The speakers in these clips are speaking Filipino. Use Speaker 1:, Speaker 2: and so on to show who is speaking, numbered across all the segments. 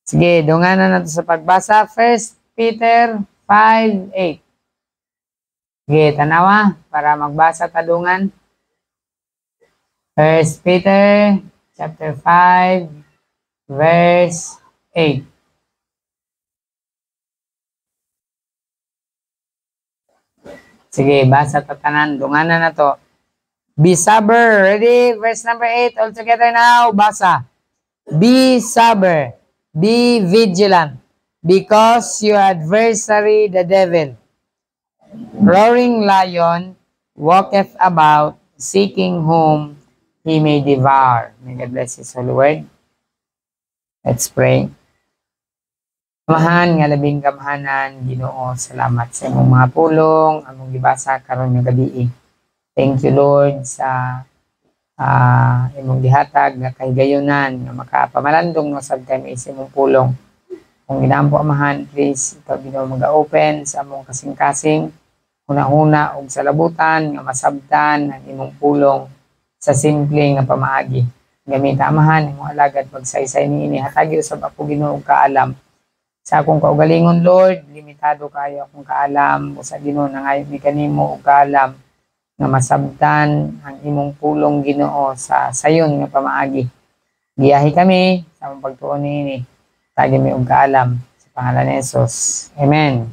Speaker 1: Sige, dunganan na nato sa pagbasa. 1 Peter 5:8. Sige, tanawa para magbasa tadungan. 1 Peter chapter 5 verse 8. Sige, basa tatanan. Dunganan na to. Be sober. Ready? Verse number 8. All together now. Basa. Be sober. Be vigilant. Because your adversary, the devil, roaring lion, walketh about, seeking whom he may devour. May God bless his holy word. Let's pray. Amahan nga labing kamahanan, Ginoo, salamat sa imong mga pulong, among gibasa karon nga gabi. Thank you, Lord, sa imong gihatag nga kahigayonan nga makapamalandong no sabtay sa imong pulong. Kung ginampo amahan, please ikaw Ginoo mag-open sa among kasing-kasing, huna-huna og sa labutan nga masabtan ang imong pulong sa simple nga pamaagi. Gamit amahan imong alagad pagsaysay niini hatagi usab ako Ginoo kaalam. Sa akong kaugalingon, Lord, limitado kayo akong kaalam. O sa Ginoo, nangayon ni kanimo o kaalam nga masabtan ang imong pulong Ginoo sa sayon nga pamaagi. Giyahi kami sa among pagtuon niini. Tagi mi og kaalam sa pangalan ni Jesus. Amen.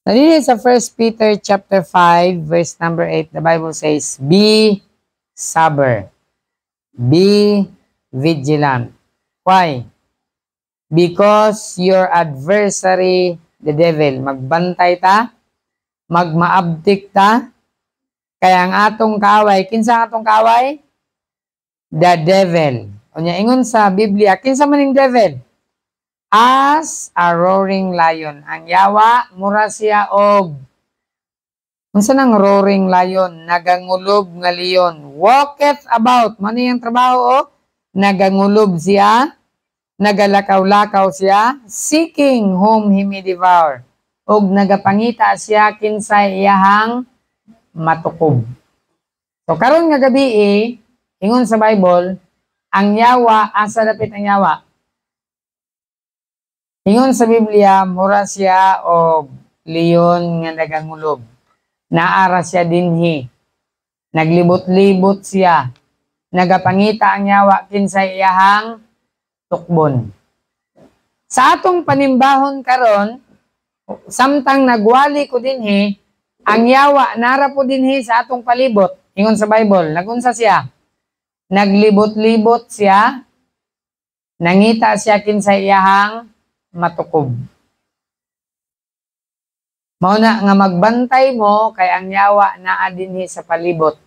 Speaker 1: Nandito sa 1 Peter chapter 5 verse number 8, the Bible says, be sober. Be vigilant. Why? Because your adversary, the devil, magbantay ta, magmaabdik ta, kaya ang atong kaaway, kinsa atong kaaway? The devil. O niya, ingon sa Biblia, kinsa maning devil? As a roaring lion. Ang yawa, mura siya og, unsa nang roaring lion? Nagangulob nga leon. Walketh about. Mano yung trabaho o? Nagangulob siya. Nagalakaw-lakaw siya, seeking whom he may devour. Og nagapangita siya kinsay iyahang matukob. So karon nga gabi ingon sa Bible, ang yawa, asa dapit ang yawa? Ingon sa Biblia, mura siya og leon nga nagangulob. Naara siya dinhi. Naglibot-libot siya. Nagapangita ang yawa kinsay iyahang tukbon. Sa atong panimbahon karon, samtang nagwali ko dinhi, ang yawa nara po dinhi sa atong palibot. Ingon sa Bible, nagunsa siya? Naglibot-libot siya, nangita siya kinsay iyahang matukob. Mao na nga magbantay mo kay ang yawa naa dinhi sa palibot.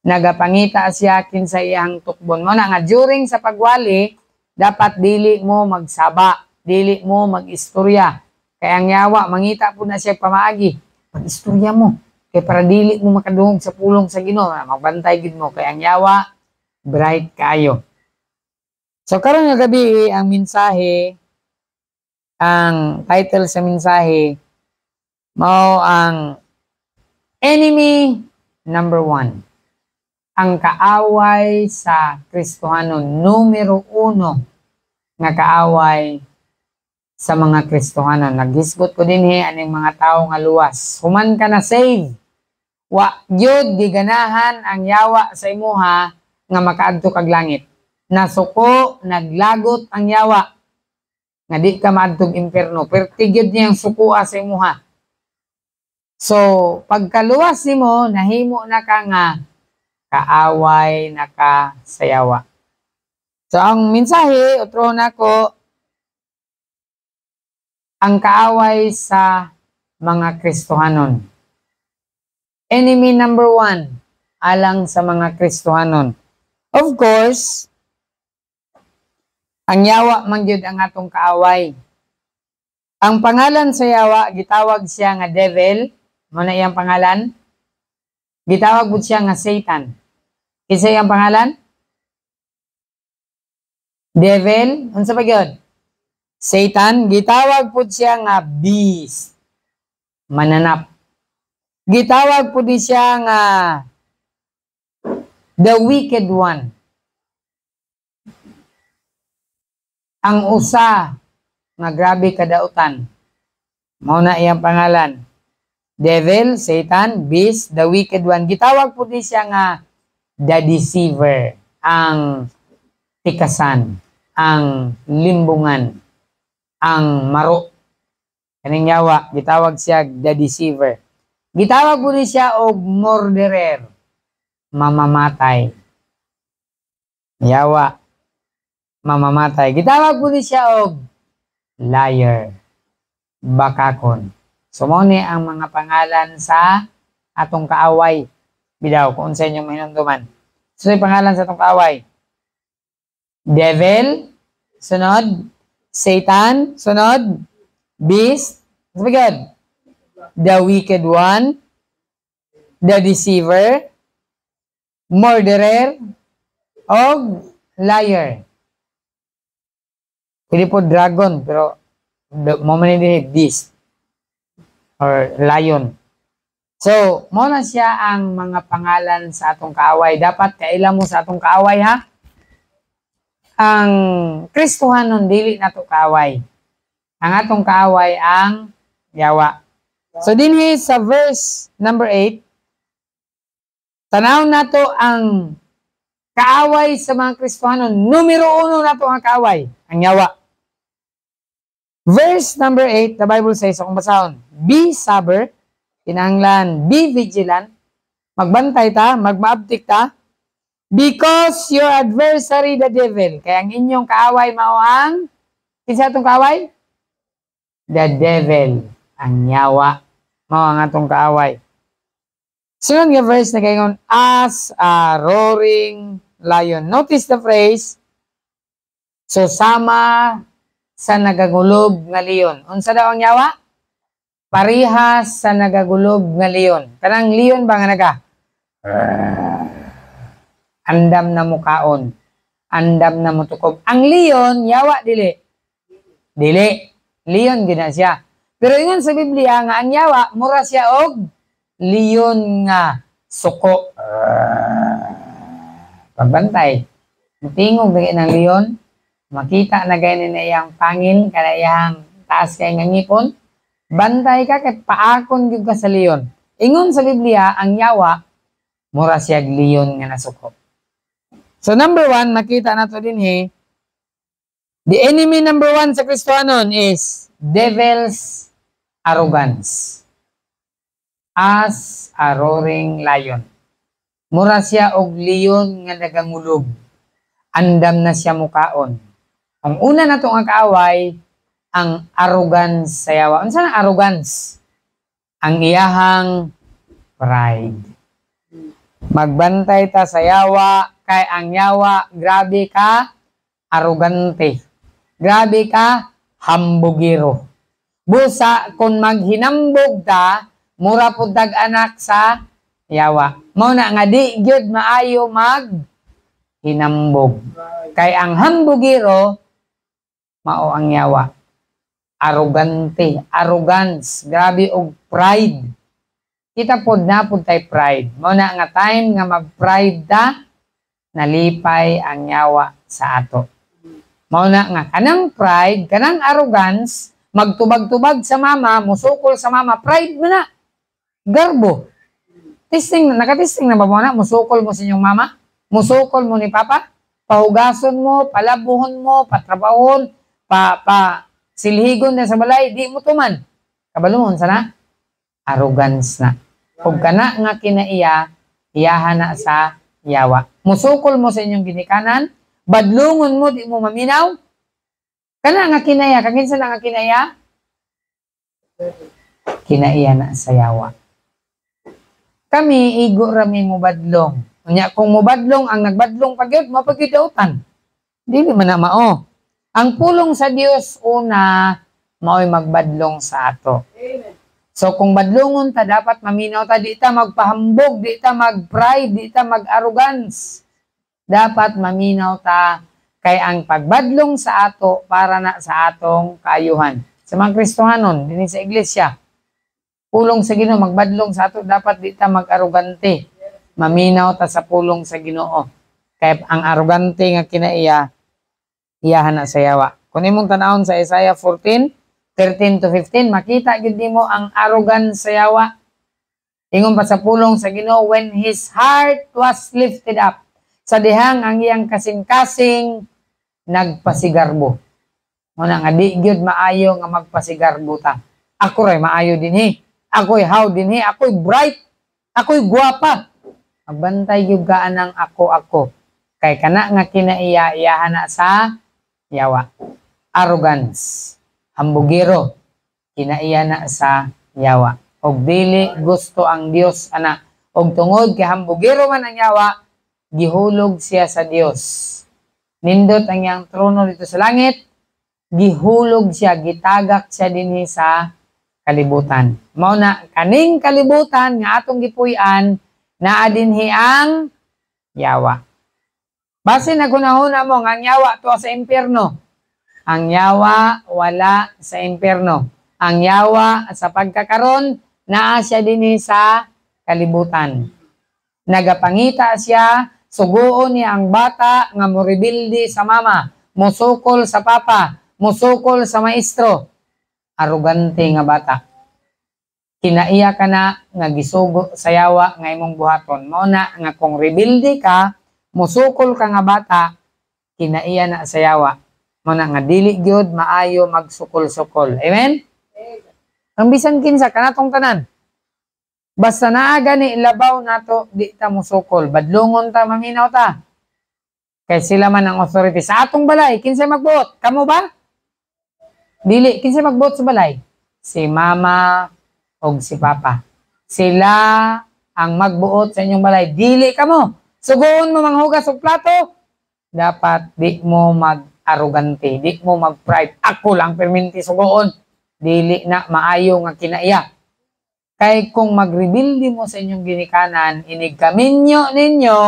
Speaker 1: Nagapangita siya kinsay iyahang tukbon. Mao na nga during sa pagwali, dapat dili mo magsaba, dili mo mag-istorya. Kaya ang yawa, mangita po na siya pamaagi. Mag-istorya mo. Kaya para dili mo makadungog sa pulong sa Ginoo, magbantay gid mo. Kaya ang yawa, bright kayo. So karon nga gabi, ang mensahe, ang title sa mensahe, mao ang Enemy Number 1. Ang kaaway sa Kristohanon, numero 1 nga kaaway sa mga Kristohanon. Naghisgot ko din aning mga tao nga luwas. Human ka na save. Wa gyud giganahan ang yawa sa imuha nga makaadto kag langit. Nasuko, naglagot ang yawa nga di ka maadtog impierno. Pertigyod niya ang sukuha sa imuha. So, pagkaluwas nimo, nahimo na ka nga kaaway nakasayawa. So, ang mensahe, utrohon ako, ang kaaway sa mga Kristohanon. Enemy number 1, alang sa mga Kristohanon. Of course, ang yawa man gyud ang atong kaaway. Ang pangalan sa yawa, gitawag siya nga devil. Muna iyang pangalan? Gitawag po siya nga Satan. Isa iyang pangalan? Devil. Unsa pa gyud? Satan. Gitawag po siya nga beast. Mananap. Gitawag po di siya nga the wicked one. Ang usa nga grabe kadautan. Mao na iyang pangalan. Devil, Satan, Beast, the Wicked One. Gitawag po din siya nga the Deceiver, ang tikasan, ang limbungan, ang maro. Kaning yawa, gitawag siya the Deceiver. Gitawag po din siya og murderer, mamamatay. Yawa, mamamatay. Gitawag po din siya og liar, bakakon. So, mo ni ang mga pangalan sa atong kaaway. Bidaw, kung sa inyong mahinumduman. So, yung pangalan sa atong kaaway. Devil, sunod. Satan, sunod. Beast, good. The Wicked One. The Deceiver. Murderer. O liar. Pwede po dragon, pero mo man hindi beast. Or lion. So, mo na siya ang mga pangalan sa atong kaaway. Dapat kailan mo sa atong kaaway, ha? Ang Kristohanon dili nato kaaway. Ang atong kaaway ang yawa. So, dinhi sa verse number 8, tanaw nato ang kaaway sa mga Kristohanon. Numero 1 nato ang kaaway, ang yawa. Verse number 8, the Bible says, kung basahon, be sober, kinahanglan, be vigilant, magbantay ta, magmaabtik ta, because your adversary, the devil, kaya ang inyong kaaway mao ang, kinsa atong kaaway? The devil, ang yawa, mao ang atong kaaway. Sunod nga verse na kayon, as a roaring lion. Notice the phrase, susama sa nagagulob nga leon. Unsa daw ang yawa? Parihas sa nagagulob nga leon. Kanang leon ba nga naga? Andam na mukaon. Andam na mutukob. Ang leon, yawa dili. Dili. Leon gina siya. Pero ingon sa Biblia nga ang yawa, mura siya og leon nga suko. Pagbantay. Tingog ng leon. Makita na ganyan na iyang pangil, kana iyang taas kay nga ngipon, bantay ka kay paakon gyud ka sa leon. Ingon sa Biblia, ang yawa, mura siya leon nga nasuko. So number 1, makita nato dinhi, the enemy number 1 sa Kristohanon is devil's arrogance. As a roaring lion. Mura siya og leon nga nagangulog. Andam na siya mukaon. Ang una na itong kaaway, ang arrogance sa yawa. Ano saan ang arrogance? Ang iyahang pride. Magbantay ta sa yawa, kay ang yawa, grabe ka, arrogante. Grabe ka, hambugiro. Busa, kung maghinambog ta, mura po dag-anak sa yawa. Mauna nga di, gyud maayo hinambog. Kay ang hambugiro, mao ang yawa. Arrogante, arrogance, grabe og pride. Kita pod na pod tay pride. Mao na nga time nga mag-pride ta, nalipay ang yawa sa ato. Mao na nga kanang pride, kanang arrogance, magtubag-tubag sa mama, musukol sa mama, pride mo na. Garbo. Testing, nakatesting na ba mo na? Musukol mo sa inyong mama? Musukol mo ni papa? Pahugason mo, palabuhon mo, patrabahon, silhigon na sa balay, di mo tuman. Kabalumon sana? Arrogance na. Kung kana nga kinaiya, iyahan na sa yawa. Musukol mo sa inyong ginikanan, badlungon mo, di mo maminaw. Kana nga kinaya, kaginsa na nga kinaya? Kinaiya na sa yawa. Kami, igo rami mo badlong. Kung mo badlong, ang nagbadlong pagyod, mapagidautan. Dili man na mao. Ang pulong sa Dios una, mao'y magbadlong sa ato. So kung badlongon ta, dapat maminaw ta, di ta magpahambog, di ta mag-pride, di ta mag-arrogance. Dapat maminaw ta, kay ang pagbadlong sa ato, para na sa atong kaayuhan. Sa mga Kristohanon, din sa iglesia, pulong sa Ginoo, magbadlong sa ato, dapat di ta mag-arrogante. Maminaw ta sa pulong sa Ginoo. Kaya ang arrogante nga kinaiya, iyahan na sa yawa. Kung imong tanawon sa Isaiah 14:13 to 15, makita gid nimo ang arrogance sa yawa. Ingon pa sa pulong sa Ginoo, when his heart was lifted up, sa dihang ang iyang kasing-kasing nagpasigarbo. Muna nga di gyud maayo nga magpasigarbo ta. Ako ray maayo dinhi. Ako'y how dinhi, ako'y bright, ako'y guwapa. Magbantay gyud ka anang ako. Kay kana nga kinaiya-iyahan na sa yawa. Arrogance, hambugiro, kinaiya na sa yawa. Og dili gusto ang Dios ana. Og tungod kay hambugiro man ang yawa, gihulog siya sa Dios. Nindot ang iyang trono dito sa langit, gihulog siya, gitagak siya dinhi sa kalibutan. Mao na kaning kalibutan nga atong gipuy-an naa dinhi ang yawa. Base na gunahuna mo nga ang yawa to sa impyerno. Ang yawa wala sa impyerno. Ang yawa sa pagkakaron naa siya dinhi sa kalibutan. Nagapangita siya, suguon niya ang bata nga moribildi sa mama, musukol sa papa, musukol sa maestro. Arugante nga bata. Kinaiya ka na nga gisugo sa yawa nga imong buhaton. Mao na nga kung rebelde ka, musukol ka nga bata, kinaiya na sa yawa. Mao na nga dili gyud maayo magsukol-sukol. Amen? Ang bisan kinsa kanatong tanan. Basta naa gani ilabaw nato di ta musukol. Badlungon ta, maminaw ta. Kay sila man ang authority sa atong balay. Kinsay magbuot? Kamo ba? Dili, kinsay magbuot sa balay? Si mama o si papa. Sila ang magbuot sa inyong balay. Dili kamo. Sugoon mo manghugas og plato. Dapat di mo mag-arrogante. Di mo mag-pride. Ako lang perminti sugoon. Dili na maayo nga kinaiya. Kay kung magrebildi mo sa inyong ginikanan, inigkaminyo ninyo,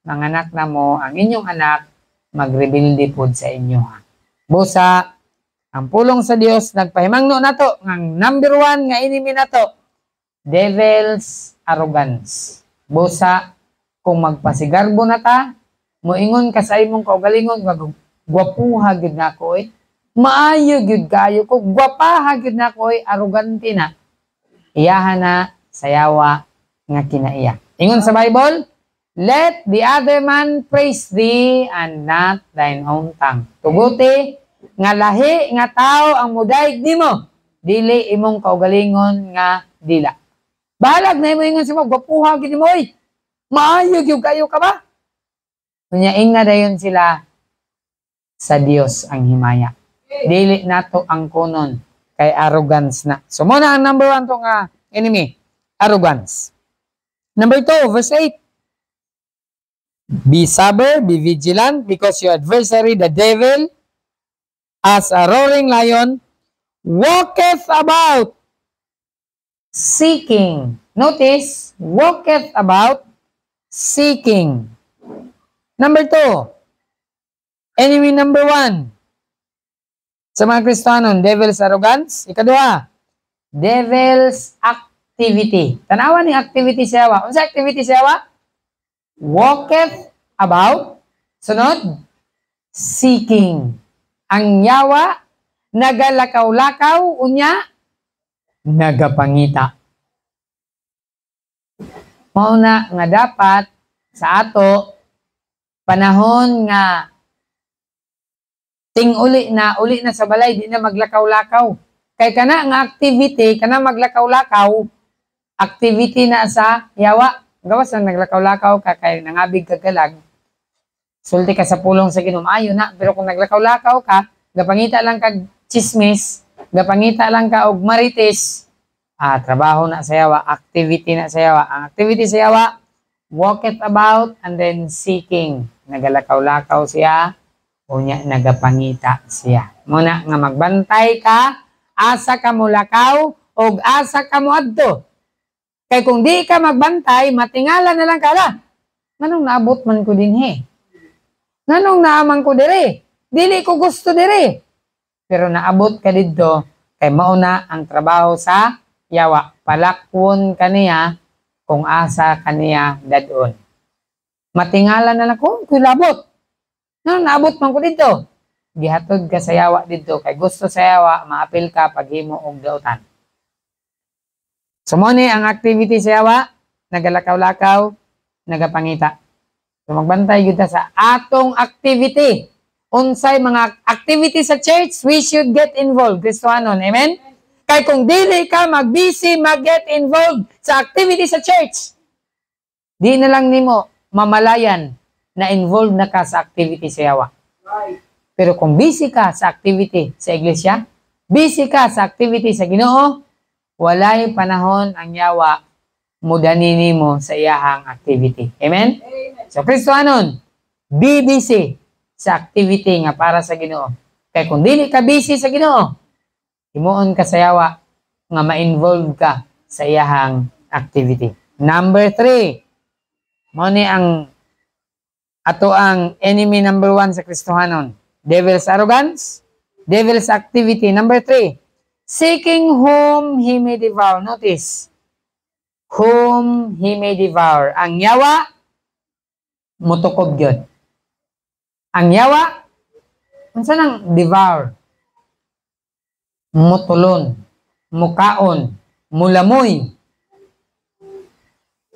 Speaker 1: manganak na mo, ang inyong anak, magrebildi po sa inyo. Busa, ang pulong sa Dios nagpahimangno nato ng number 1 nga enemy nato, devil's arrogance. Busa, kung magpasigarbo na ta, moingon ka sa imong kaugalingon, gwapuha gyud nako maayo gyud kayo ko, gwapaha gyud nako arrogante na. Iyahan na sa yawa nga kinaiya. Ingon sa Bible, let the other man praise thee and not thine own tongue. Tuguti nga lahi nga tao ang mudaig nimo, dili imong kaugalingon nga dila. Balag na imo ingon sa mga gwapuha gid mo oy. Maayo gyud kayo ka ba? Unya inga dayon sila sa Dios ang himaya. Dili nato ang kunon kay arrogance na. So muna ang number 1 to nga enemy, arrogance. Number 2, verse 8. Be sober, be vigilant, because your adversary, the devil, as a roaring lion, walketh about, seeking. Notice, walketh about, seeking. Number 2, enemy number 1. Sa mga Kristiyanon, devil's arrogance. Ikaduha, devil's activity. Tanawan ni activity sa yawa. Unsa activity sa yawa? Walketh about. Sunod, seeking. Ang yawa, nagalakaw-lakaw, unya, nagapangita. Mauna nga dapat sa ato, panahon nga ting uli na sa balay, di na maglakaw-lakaw. Kay kana nga activity, kana maglakaw-lakaw, activity na sa yawa. Gawas na naglakaw-lakaw ka, kay nangabig kagalag, sulti ka sa pulong sa Ginoo, ayo na. Pero kung naglakaw-lakaw ka, gapangita lang kag chismis, gapangita lang ka og marites, trabaho na sa yawa, activity na sa yawa. Ang activity sa yawa, walk it about and then seeking. Nagalakaw-lakaw siya, unya nagapangita siya. Muna nga magbantay ka, asa ka mo lakaw, o asa ka mo adto. Kay kung di ka magbantay, matingala na lang ka la. Nganong naabot man ko din he? Nganong naaman ko dire? Dili ko gusto dire. Pero naabot ka dito, kay mauna ang trabaho sa yawa. Palakwon kaniya kung asa kaniya dadon. Matingala na lang ko, kulabot. No, naabot man ko dito. gihatod ka sa yawa dito kay gusto sa yawa maapil ka paghimo og dautan. So mo ni ang activity sa yawa, nagalakaw-lakaw, nagapangita. So magbantay gyud ta sa atong activity. Unsay mga activity sa church, we should get involved. Kristohanon, amen? Kay kung dili ka mag-busy, mag-get involved sa activity sa church, di na lang nimo mamalayan na involved na ka sa activity sa yawa. Pero kung busy ka sa activity sa iglesia, busy ka sa activity sa Ginoo, walay panahon ang yawa mudani nimo sa iyahang activity. Amen? So Kristohanon, be busy sa activity nga para sa Ginoo. Kaya kung dili ka busy sa Ginoo, himuon ka sa yawa nga ma-involve ka sa iyahang activity. Number 3, mo ni ang ato ang enemy number 1 sa Kristohanon. Devil's arrogance, devil's activity. Number 3, seeking whom he may devour. Notice, whom he may devour. Ang yawa, mutukob yun. Ang yawa, unsa nang devour? Mutulon, mukaon, mulamoy.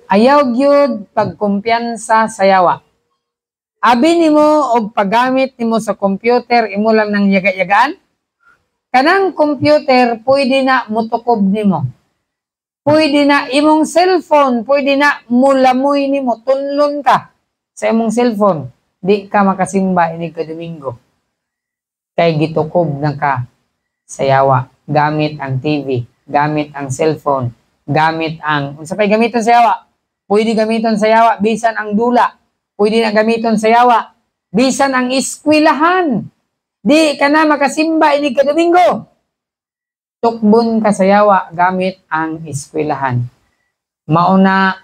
Speaker 1: Ayaw gyud pagkumpiyansa sa yawa. Abi nimo og paggamit nimo sa computer imo lang nang yaga-yagaan. Kanang computer pwede na mutukob nimo. Pwede na imong cellphone, pwede na mulamoy nimo, tunlon ka sa imong cellphone. Di ka makasimba ini ka Domingo. Kay gitukob na ka sa yawa. Gamit ang TV, gamit ang cellphone, gamit ang, unsa pay gamiton sa yawa? Pwede gamiton sa yawa, bisan ang dula. Pwede na gamiton sa yawa, bisan ang eskwelahan. Di ka na makasimba ini ka Domingo. Tukbon ka sa yawa, gamit ang eskwelahan. Mauna,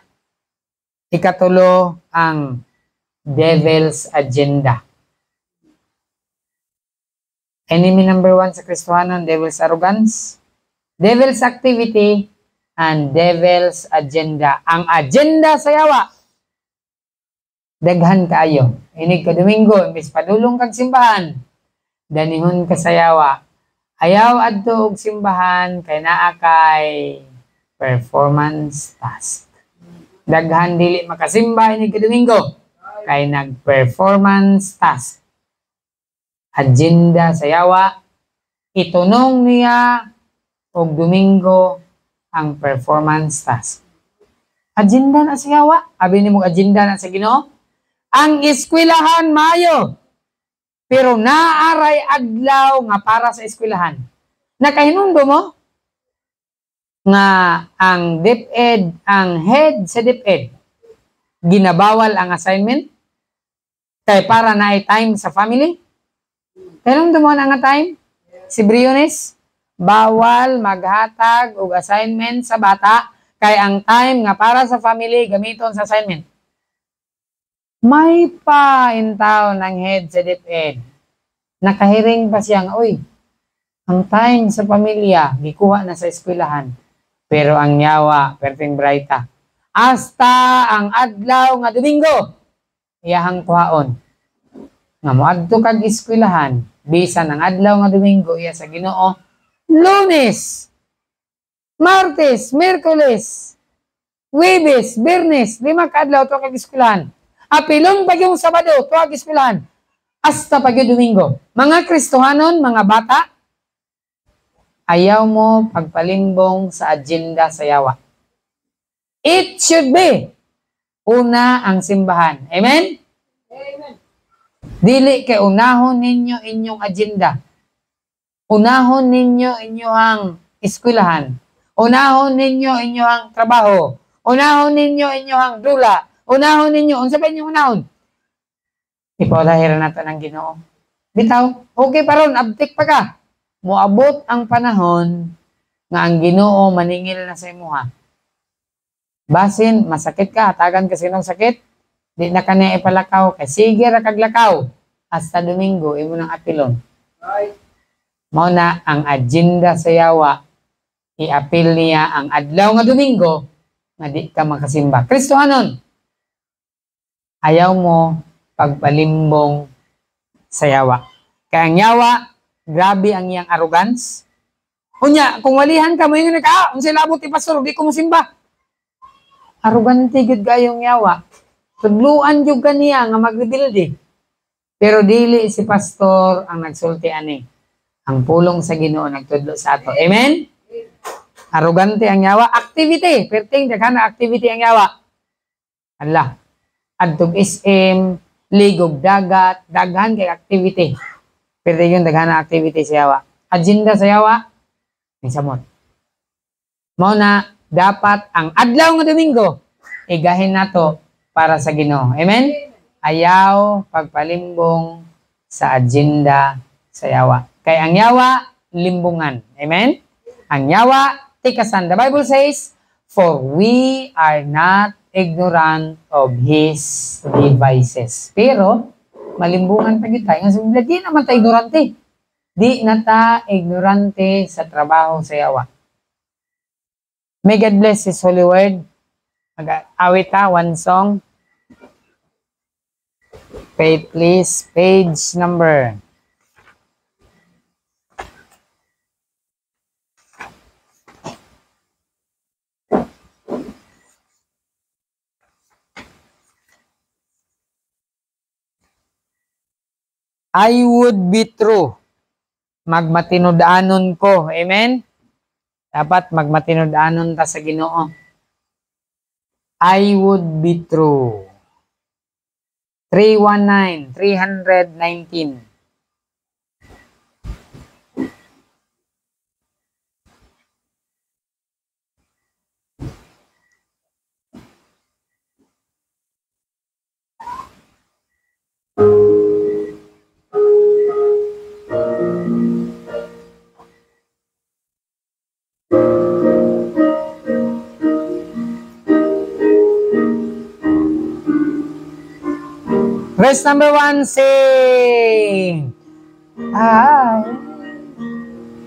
Speaker 1: ikatulo ang devil's agenda. Enemy number 1 sa Kristohanon, devil's arrogance, devil's activity, and devil's agenda. Ang agenda sa yawa, daghan kaayo. Inig ka Domingo, imbis padulong kag simbahan, danihon ka sa yawa. Ayaw adto og simbahan kay naa kay performance task. Daghan dili makasimba inig ka Domingo kay nag-performance task. Agenda sa yawa, itunong niya og Domingo ang performance task. Agenda na sa yawa, abi nimo agenda na sa Ginoo. Ang eskwelahan maayo, pero naaray adlaw nga para sa eskwelahan. Nakahinundo mo nga ang DepEd, ang head sa DepEd, ginabawal ang assignment kay para na time sa family. Pero mo na nga time, si Briones, bawal maghatag og assignment sa bata kay ang time nga para sa family gamiton sa assignment. May pa in town ng head sa DepEd. Nakahiring pa siya nga, uy, ang time sa pamilya, gikuha na sa eskwelahan. Pero ang yawa, perting brighta. Hasta ang adlaw nga Domingo, iyahang kuhaon. Nga moadto kag eskwelahan, bisan ang adlaw nga Domingo, iya sa Ginoo, Lunes, Martes, Miyerkules, Huwebes, Biyernes, 5 ka adlaw to kag eskwelahan. Apilon pag yung Sabado, to kag eskwelahan. Hasta pag yung Domingo. Mga Kristohanon, mga bata, ayaw mo pagpalimbong sa agenda sa yawa. It should be una ang simbahan. Amen? Amen. Dili kay unahon ninyo inyong agenda. Unahon ninyo inyong eskwelahan. Unahon ninyo inyong trabaho. Unahon ninyo inyong dula. Unahon ninyo. Unsa ba inyong unahon? Ipolahira nato ng Ginoo. Bitaw, okay pa ron, abtik pa ka. Moabot ang panahon nga ang Ginoo maningil na sa imuha. Basin, masakit ka, hatagan ka sinong sakit, di na ka niya ipalakaw, kay sige ra kaglakaw, hasta Domingo, imo nang apilon. Mao na ang agenda sa yawa, i-apil niya ang adlaw nga Domingo, nga di ka makasimba. Kristohanon, ayaw mo pagpalimbong sa yawa. Kaya ang yawa, grabe ang iyang arrogance. Unya, kung walihan ka mo yung naka, kung sila abot pastor, di ko mo simba. Arrogante gud kayong yawa. Tudluan jud kaniya nga magrebuild. Pero dili si pastor ang nagsulti ani. Ang pulong sa Ginoo nagtudlo sa ato. Amen? Arrogante ang yawa. Activity. Perting daghan na activity ang yawa. Allah. Adtog SM, ligog dagat, daghan kay activity. Pero yung daghan na activity sa yawa. Agenda sa yawa, nisamot. Mao na dapat ang adlaw nga Domingo igahin nato para sa Ginoo. Amen? Ayaw pagpalimbong sa agenda sa yawa. Kay ang yawa limbungan. Amen? Ang yawa tikasan. The Bible says, "For we are not ignorant of his devices." Pero malimbungan pa gyud tayo. Nga di naman ta ignorante. Di na ta ignorante sa trabaho sa yawa. May God bless His holy word. Mag-awit ta, one song. Faith, please. Page number. I would be true. Magmatinodanon ko. Amen? Dapat magmatinodanon ta sa Ginoo. I would be true. 319. Verse number 1, sing.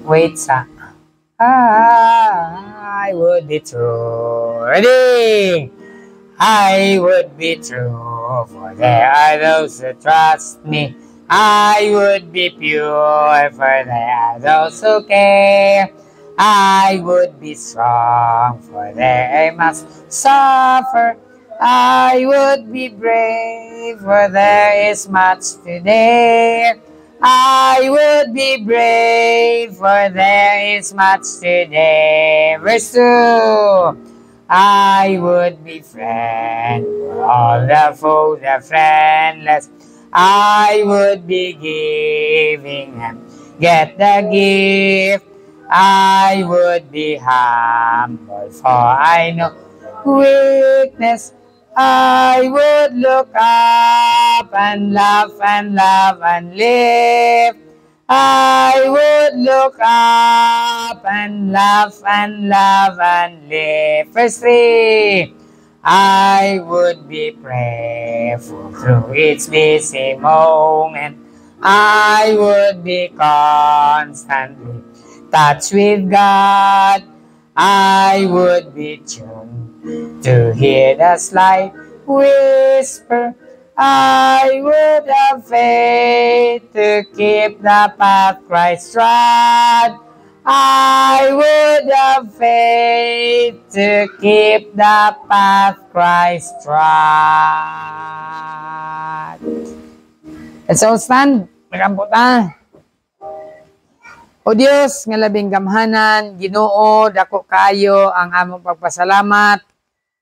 Speaker 1: Wait sa. I would be true. Ready? I would be true, for there are those who trust me. I would be pure, for there are those who care. I would be strong, for they must suffer. I would be brave, for there is much to dare. I would be brave, for there is much to dare. Verse 2. I would be friend for all the foes, the friendless. I would be giving and get the gift. I would be humble, for I know weakness. I would look up and laugh and live. I would look up and laugh and live. Verse 3. I would be prayerful through each busy moment. I would be constantly touched with God. I would be tuned to hear the slight whisper. I would have faith to keep the path Christ trod. I would have faith to keep the path Christ trod. Let's all stand. Magampot na. O Dios, nga labing gamhanan, Ginoo, dako kayo ang among pagpasalamat.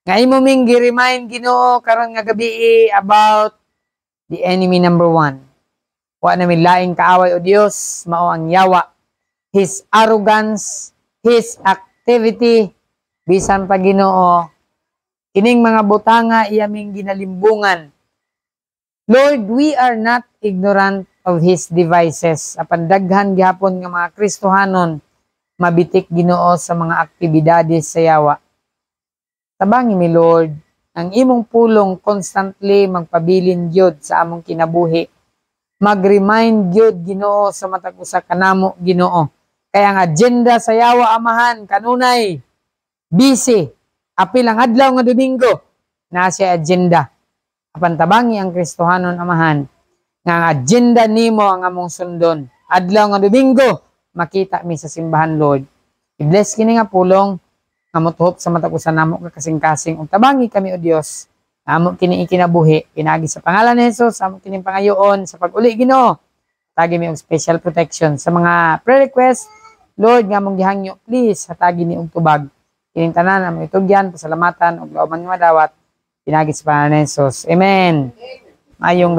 Speaker 1: Nga imo ming gi-remind Ginoo karon nga gabi about the enemy number 1. Wa na mi laing kaaway o Dios, mao ang yawa, his arrogance, his activity, bisan pa Ginoo, ining mga butanga iyaming ginalimbungan. Lord, we are not ignorant of his devices. Apan daghan gihapon nga mga Kristohanon mabitik Ginoo sa mga aktibidades sa yawa. Tabangi mi Lord, ang imong pulong constantly magpabilin gyud sa among kinabuhi. Mag-remind gyud Ginoo sa matag usa kanamo Ginoo. Kaya ang agenda sa yawa amahan kanunay busy. Apil ang adlaw nga Domingo na siya agenda. Apan tabangi ang Kristohanon amahan. nga ang agenda nimo ang among sundon. Adlaw nga Domingo, makita mi sa simbahan, Lord. I-bless kini nga pulong nga motuhop sa mata ko sa namo ka kasing-kasing ug tabangi kami o Dios. Amo kini ikinabuhi, pinagi sa pangalan ni Jesus, amo kini pangayoon sa pag-uli Ginoo. Tagi mi og special protection sa mga prayer request, Lord nga mong gihangyo, please hatagi ni og tubag. Kining tanan among itugyan, pasalamatan ug lauman nga madawat. Pinagi sa pangalan ni Jesus. Amen. Ayong